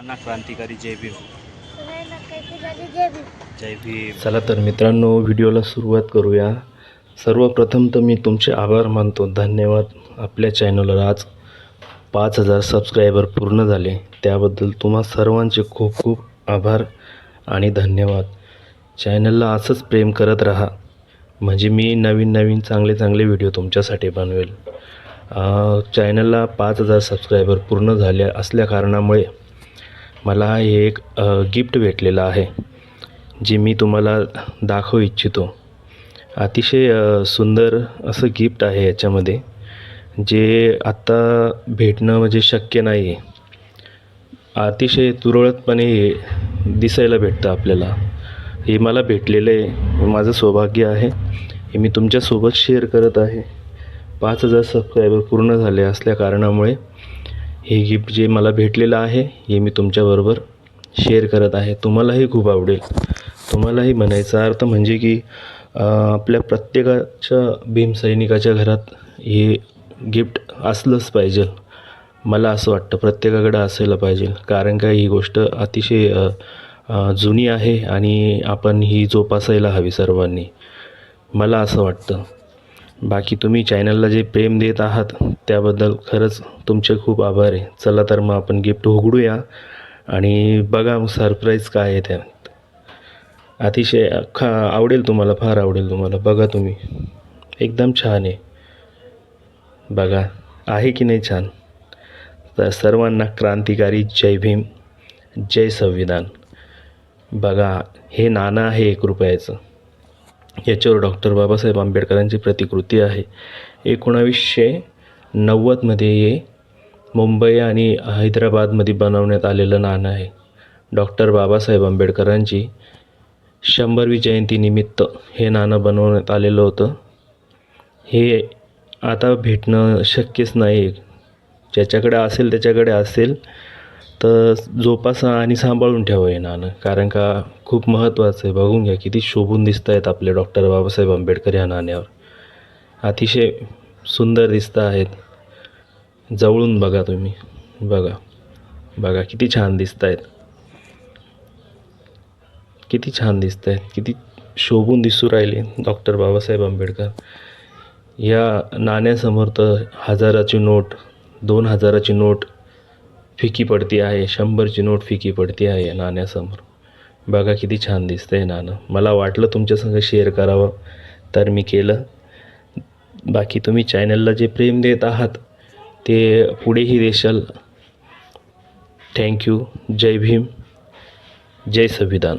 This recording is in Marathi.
ना क्रांतिकारी जय भीम. जय भीम. चला तर मित्रांनो, व्हिडिओला सुरुवात करूया. सर्वप्रथम तर मी तुमचे आभार मानतो, धन्यवाद. आपल्या चॅनलला आज 5000 सबस्क्रायबर पूर्ण झाले, त्याबद्दल तुम्हा सर्वांचे खूप खूप आभार आणि धन्यवाद. चॅनलला असंच प्रेम करत राहा, म्हणजे मी नवीन चांगले व्हिडिओ तुमच्यासाठी बनवेल. चॅनलला 5000 सबस्क्रायबर पूर्ण झाले असल्या कारणामुळे मला एक गिफ्ट भेटलेलं आहे, जे मी तुम्हाला दाखवू इच्छितो. अतिशय सुंदर असं गिफ्ट आहे याच्यामध्ये, जे आत्ता भेटणं म्हणजे शक्य नाही आहे. अतिशय तुरळकपणे दिसायला भेटतं आपल्याला. हे मला भेटलेलं आहे, माझं सौभाग्य आहे. हे मी तुमच्यासोबत शेअर करत आहे. 5000 सबस्क्रायबर पूर्ण झाले असल्या कारणामुळे हे गिफ्ट जे मला भेटलेलं आहे, हे मी तुमच्याबरोबर शेअर करत आहे. तुम्हालाही खूप आवडेल. तुम्हालाही म्हणायचा अर्थ म्हणजे की आपल्या प्रत्येकाच्या भीमसैनिकाच्या घरात हे गिफ्ट असलंच पाहिजे. मला असं वाटतं प्रत्येकाकडे असायला पाहिजे, कारण का ही गोष्ट अतिशय जुनी आहे आणि आपण ही जोपासायला हवी सर्वांनी, मला असं वाटतं. बाकी तुम्ही चॅनलला जे प्रेम देत आहात त्याबद्दल खरंच तुमचे खूप आभार आहे. चला तर मग आपण गिफ्ट उघडूया आणि बघा मग सरप्राईज काय आहे त्यात. अतिशय आवडेल तुम्हाला, फार आवडेल तुम्हाला. बघा तुम्ही, एकदम छान आहे. बघा, आहे की नाही छान. तर सर्वांना क्रांतिकारी जय भीम, जय संविधान. बघा, हे नाणं आहे 1 रुपयाचं. याच्यावर डॉक्टर बाबासाहेब आंबेडकरांची प्रतिकृती आहे. 1990मध्ये हे मुंबई आणि हैदराबादमध्ये बनवण्यात आलेलं नाणं आहे. डॉक्टर बाबासाहेब आंबेडकरांची 100वी जयंतीनिमित्त हे नाणं बनवण्यात आलेलं होतं. हे आता भेटणं शक्यच नाही. ज्याच्याकडे असेल त्याच्याकडे असेल तर जोपासा आणि सांभाळून ठेवा हे नाणं, कारण का खूप महत्त्वाचं आहे. बघून घ्या किती शोभून दिसत आहेत आपले डॉक्टर बाबासाहेब आंबेडकर या नाण्यावर. अतिशय सुंदर दिसत आहेत. जवळून बघा तुम्ही. बघा किती छान दिसत आहेत, किती छान दिसत आहेत, किती शोभून दिसू राहिले डॉक्टर बाबासाहेब आंबेडकर. या नाण्यासमोर तर 1000ची नोट, 2000ची नोट फिकी पडती आहे, 100ची नोट फिकी पडती आहे नाण्यासमोर. बघा किती छान दिसतंय नाणं. मला वाटलं तुमच्यासंग शेअर करावं तर मी केलं. बाकी तुम्ही चॅनलला जे प्रेम देत आहात ते पुढेही देशाल. थँक्यू. जय भीम, जय संविधान.